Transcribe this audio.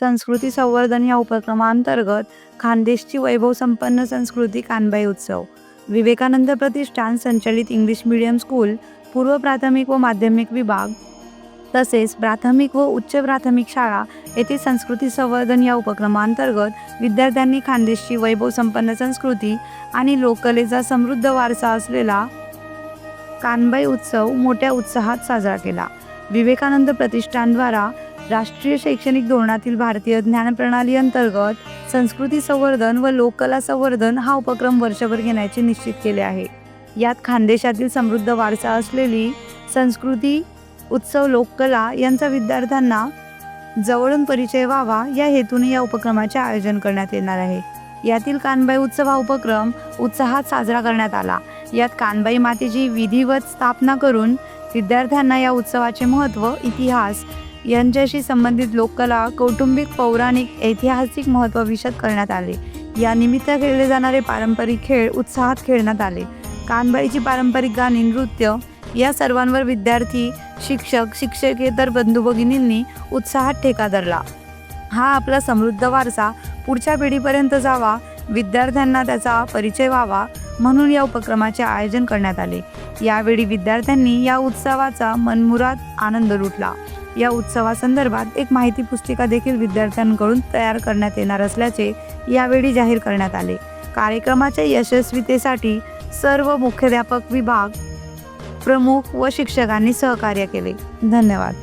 संस्कृती संवर्धन या उपक्रमांतर्गत खानदेशची वैभव संपन्न संस्कृती कानबाई उत्सव, विवेकानंद प्रतिष्ठान संचलित इंग्लिश मीडियम स्कूल, पूर्व प्राथमिक व माध्यमिक विभाग तसेच प्राथमिक व उच्च प्राथमिक शाळा येथे संस्कृती संवर्धन या उपक्रमांतर्गत विद्यार्थ्यांनी खानदेशची वैभव संपन्न संस्कृती आणि लोककलेचा समृद्ध वारसा असलेला कानबाई उत्सव मोठ्या उत्साहात साजरा केला. विवेकानंद प्रतिष्ठानद्वारा राष्ट्रीय शैक्षणिक धोरणातील भारतीय ज्ञानप्रणाली अंतर्गत संस्कृती संवर्धन व लोककला संवर्धन हा उपक्रम वर्षभर घेण्याचे निश्चित केले आहे. यात खानदेशातील समृद्ध वारसा असलेली संस्कृती, उत्सव, लोककला यांचा विद्यार्थ्यांना जवळून परिचय व्हावा या हेतूने या उपक्रमाचे आयोजन करण्यात येणार आहे. यातील कानबाई उत्सव हा उपक्रम उत्साहात साजरा करण्यात आला. यात कानबाई मातेची विधिवत स्थापना करून विद्यार्थ्यांना या उत्सवाचे महत्त्व, इतिहास यांच्याशी संबंधित लोककला, कौटुंबिक, पौराणिक, ऐतिहासिक महत्त्व विशद करण्यात आले. या निमित्त खेळले जाणारे पारंपरिक खेळ उत्साहात खेळण्यात आले. कानबाईची पारंपरिक गाणी, नृत्य या सर्वांवर विद्यार्थी, शिक्षक, शिक्षकेतर बंधू भगिनींनी उत्साहात ठेका धरला. हा आपला समृद्ध वारसा पुढच्या पिढीपर्यंत जावा, विद्यार्थ्यांना त्याचा परिचय व्हावा म्हणून या उपक्रमाचे आयोजन करण्यात आले. यावेळी विद्यार्थ्यांनी या उत्सवाचा मनमुराद आनंद लुटला. या उत्सवासंदर्भात एक माहिती पुस्तिका देखील विद्यार्थ्यांकडून तयार करण्यात येणार असल्याचे यावेळी जाहीर करण्यात आले. कार्यक्रमाच्या यशस्वीतेसाठी सर्व मुख्याध्यापक, विभाग प्रमुख व शिक्षकांनी सहकार्य केले. धन्यवाद.